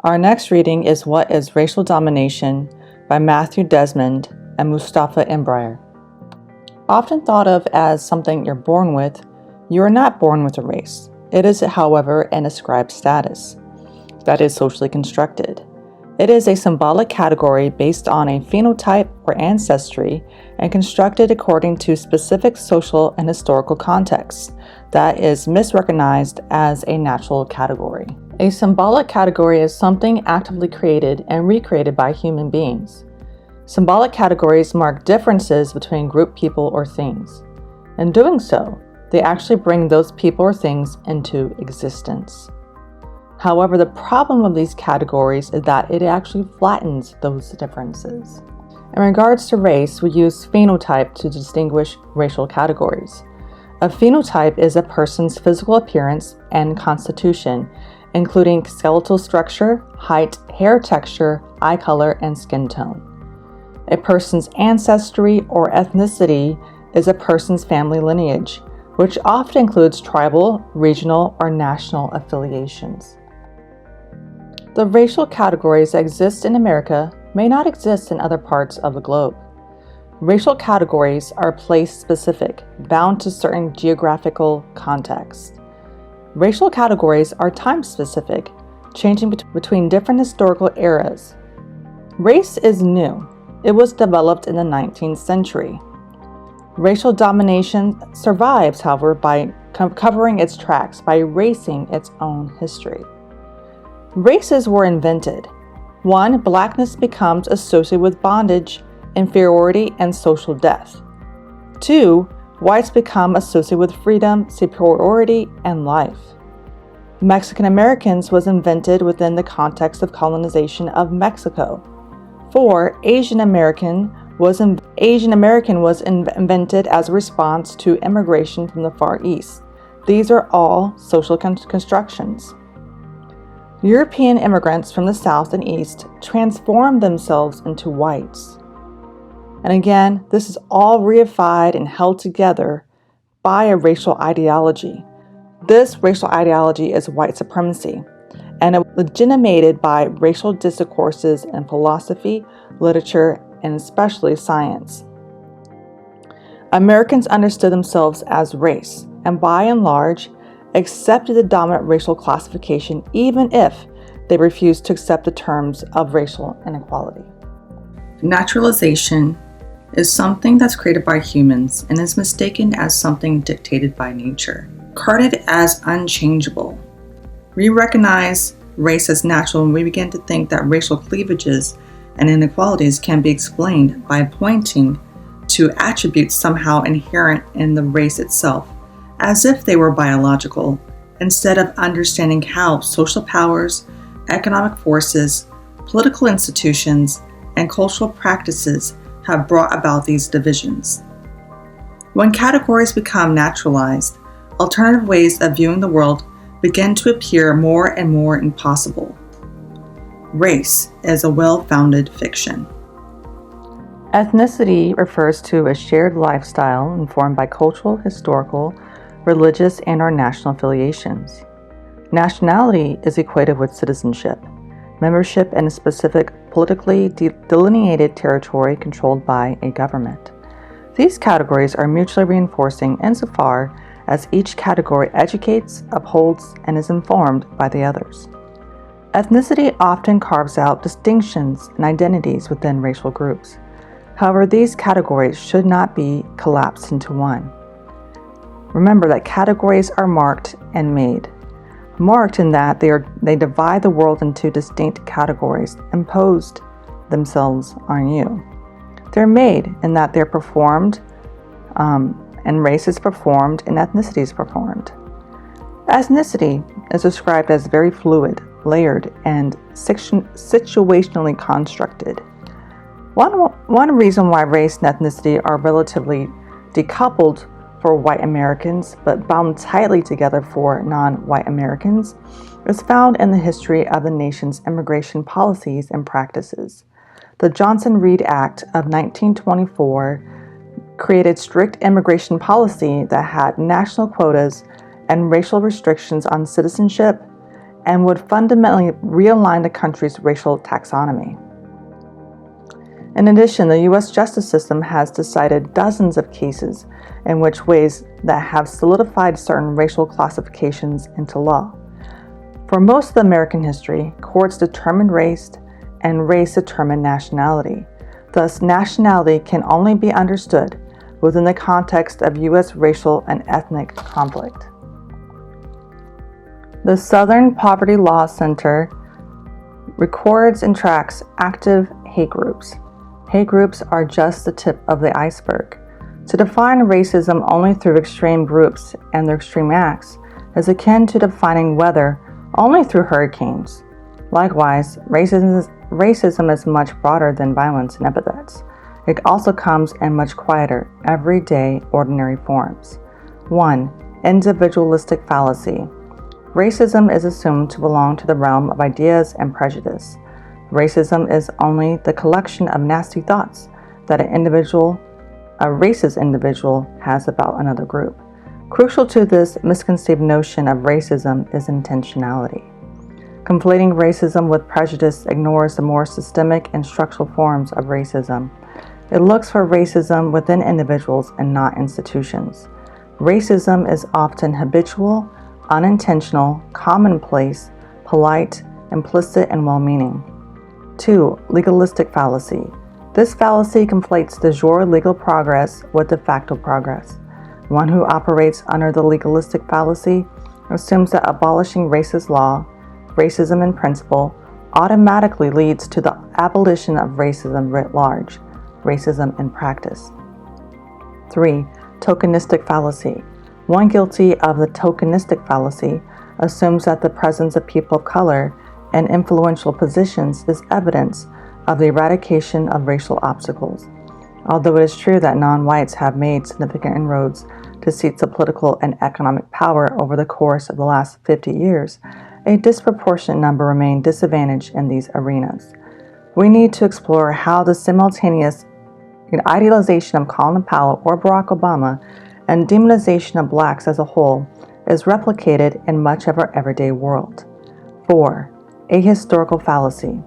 Our next reading is What is Racial Domination by Matthew Desmond and Mustafa Embraer. Often thought of as something you're born with, you are not born with a race. It is, however, an ascribed status that is socially constructed. It is a symbolic category based on a phenotype or ancestry and constructed according to specific social and historical contexts that is misrecognized as a natural category. A symbolic category is something actively created and recreated by human beings. Symbolic categories mark differences between group people or things. In doing so, they actually bring those people or things into existence. However, the problem of these categories is that it actually flattens those differences. In regards to race, we use phenotype to distinguish racial categories. A phenotype is a person's physical appearance and constitution, including skeletal structure, height, hair texture, eye color, and skin tone. A person's ancestry or ethnicity is a person's family lineage, which often includes tribal, regional, or national affiliations. The racial categories that exist in America may not exist in other parts of the globe. Racial categories are place-specific, bound to certain geographical contexts. Racial categories are time-specific, changing between different historical eras. Race is new. It was developed in the 19th century. Racial domination survives, however, by covering its tracks, by erasing its own history. Races were invented. 1. Blackness becomes associated with bondage, inferiority, and social death. 2. Whites become associated with freedom, superiority, and life. Mexican Americans was invented within the context of colonization of Mexico. 4. Asian American was invented as a response to immigration from the Far East. These are all social constructions. European immigrants from the South and East transformed themselves into whites. And again, this is all reified and held together by a racial ideology. This racial ideology is white supremacy, and it was legitimated by racial discourses in philosophy, literature, and especially science. Americans understood themselves as race, and by and large, accepted the dominant racial classification even if they refused to accept the terms of racial inequality. Naturalization is something that's created by humans and is mistaken as something dictated by nature, carded as unchangeable. We recognize race as natural when we begin to think that racial cleavages and inequalities can be explained by pointing to attributes somehow inherent in the race itself, as if they were biological, instead of understanding how social powers, economic forces, political institutions, and cultural practices have brought about these divisions. When categories become naturalized, alternative ways of viewing the world begin to appear more and more impossible. Race is a well-founded fiction. Ethnicity refers to a shared lifestyle informed by cultural, historical, religious, and/or national affiliations. Nationality is equated with citizenship, membership in a specific politically delineated territory controlled by a government. These categories are mutually reinforcing insofar as each category educates, upholds, and is informed by the others. Ethnicity often carves out distinctions and identities within racial groups. However, these categories should not be collapsed into one. Remember that categories are marked and made. Marked in that they divide the world into distinct categories, imposed themselves on you. They're made in that they're performed, and race is performed, and ethnicity is performed. Ethnicity is described as very fluid, layered, and situationally constructed. One reason why race and ethnicity are relatively decoupled for white Americans, but bound tightly together for non-white Americans, is found in the history of the nation's immigration policies and practices. The Johnson-Reed Act of 1924 created strict immigration policy that had national quotas and racial restrictions on citizenship and would fundamentally realign the country's racial taxonomy. In addition, the U.S. justice system has decided dozens of cases in which ways that have solidified certain racial classifications into law. For most of American history, courts determined race and race determined nationality. Thus, nationality can only be understood within the context of U.S. racial and ethnic conflict. The Southern Poverty Law Center records and tracks active hate groups. Hate groups are just the tip of the iceberg. To define racism only through extreme groups and their extreme acts is akin to defining weather only through hurricanes. Likewise, racism is much broader than violence and epithets. It also comes in much quieter, everyday, ordinary forms. 1. Individualistic fallacy. Racism is assumed to belong to the realm of ideas and prejudice. Racism is only the collection of nasty thoughts that a racist individual has about another group. Crucial to this misconceived notion of racism is intentionality. Conflating racism with prejudice ignores the more systemic and structural forms of racism. It looks for racism within individuals and not institutions. Racism is often habitual, unintentional, commonplace, polite, implicit, and well-meaning. 2. Legalistic fallacy. This fallacy conflates de jure legal progress with de facto progress. One who operates under the legalistic fallacy assumes that abolishing racist law, racism in principle, automatically leads to the abolition of racism writ large, racism in practice. 3. Tokenistic fallacy. One guilty of the tokenistic fallacy assumes that the presence of people of color in influential positions is evidence of the eradication of racial obstacles. Although it is true that non-whites have made significant inroads to seats of political and economic power over the course of the last 50 years, a disproportionate number remain disadvantaged in these arenas. We need to explore how the simultaneous idealization of Colin Powell or Barack Obama and demonization of blacks as a whole is replicated in much of our everyday world. 4. Ahistorical fallacy.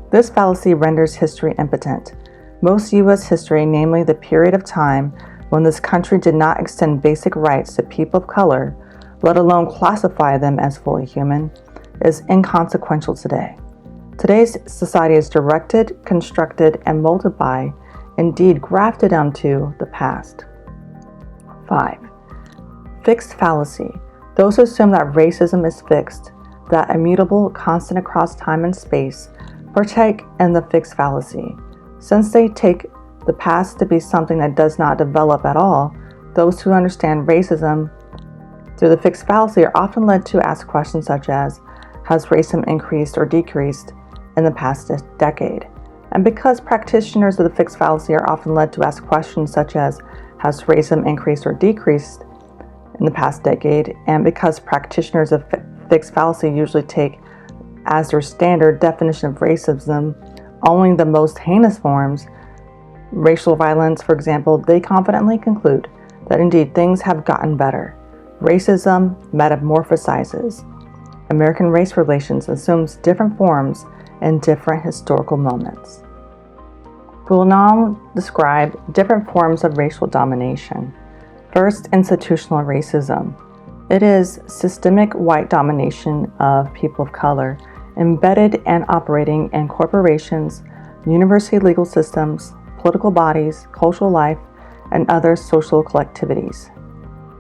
This fallacy renders history impotent. Most U.S. history, namely the period of time when this country did not extend basic rights to people of color, let alone classify them as fully human, is inconsequential today. Today's society is directed, constructed, and molded by, indeed grafted onto, the past. 5. Fixed fallacy. Those who assume that racism is fixed, that immutable, constant across time and space, partake in the fixed fallacy. Since they take the past to be something that does not develop at all, those who understand racism through the fixed fallacy are often led to ask questions such as, has racism increased or decreased in the past decade? And because practitioners of the fixed fallacy are often led to ask questions such as, has racism increased or decreased in the past decade? And because practitioners of fixed fallacy usually take as their standard definition of racism only the most heinous forms, racial violence, for example, they confidently conclude that indeed things have gotten better. Racism metamorphosizes. American race relations assumes different forms in different historical moments. We will now describe different forms of racial domination. First, institutional racism. It is systemic white domination of people of color, embedded and operating in corporations, university legal systems, political bodies, cultural life, and other social collectivities.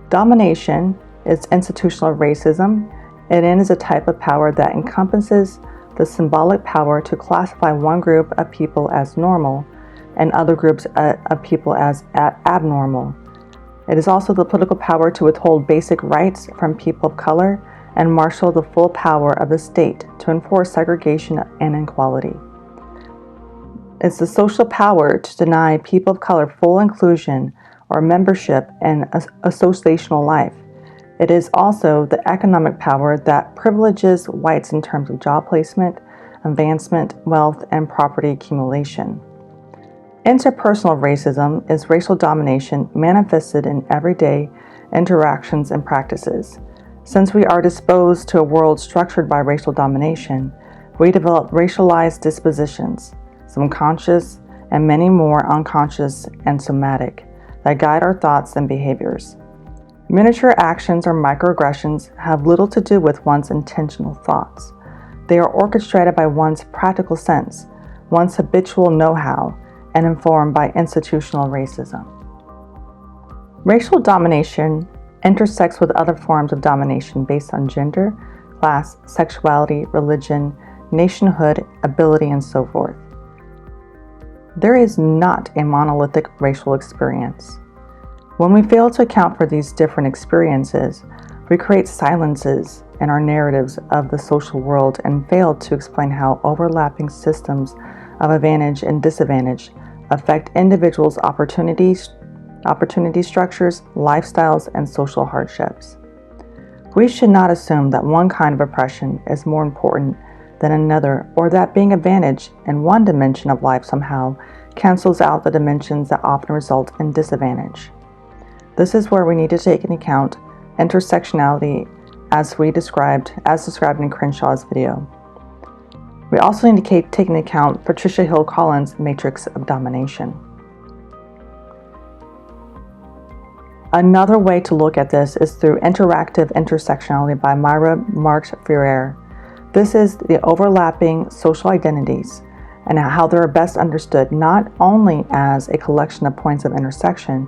Domination is institutional racism. It is a type of power that encompasses the symbolic power to classify one group of people as normal and other groups of people as abnormal. It is also the political power to withhold basic rights from people of color and marshal the full power of the state to enforce segregation and inequality. It's the social power to deny people of color full inclusion or membership in associational life. It is also the economic power that privileges whites in terms of job placement, advancement, wealth, and property accumulation. Interpersonal racism is racial domination manifested in everyday interactions and practices. Since we are disposed to a world structured by racial domination, we develop racialized dispositions, some conscious and many more unconscious and somatic, that guide our thoughts and behaviors. Miniature actions or microaggressions have little to do with one's intentional thoughts. They are orchestrated by one's practical sense, one's habitual know-how, and informed by institutional racism. Racial domination intersects with other forms of domination based on gender, class, sexuality, religion, nationhood, ability, and so forth. There is not a monolithic racial experience. When we fail to account for these different experiences, we create silences in our narratives of the social world and fail to explain how overlapping systems of advantage and disadvantage affect individuals' opportunity structures, lifestyles, and social hardships. We should not assume that one kind of oppression is more important than another, or that being advantaged in one dimension of life somehow cancels out the dimensions that often result in disadvantage. This is where we need to take into account intersectionality as described in Crenshaw's video. We also need to take into account Patricia Hill Collins' matrix of domination. Another way to look at this is through interactive intersectionality by Myra Marx Ferrer. This is the overlapping social identities and how they are best understood not only as a collection of points of intersection,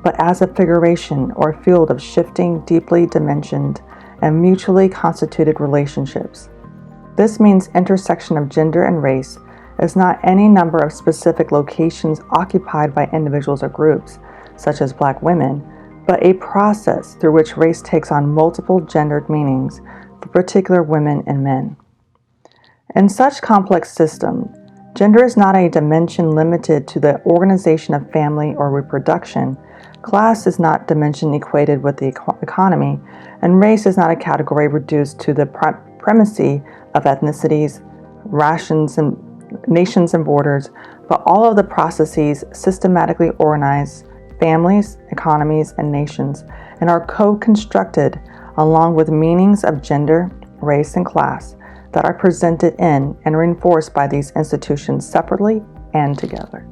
but as a figuration or field of shifting, deeply dimensioned, and mutually constituted relationships. This means intersection of gender and race is not any number of specific locations occupied by individuals or groups, such as Black women, but a process through which race takes on multiple gendered meanings for particular women and men. In such complex systems, gender is not a dimension limited to the organization of family or reproduction, class is not dimension equated with the economy, and race is not a category reduced to the primacy of ethnicities, nations, and borders, but all of the processes systematically organize families, economies, and nations, and are co-constructed along with meanings of gender, race, and class that are presented in and reinforced by these institutions separately and together.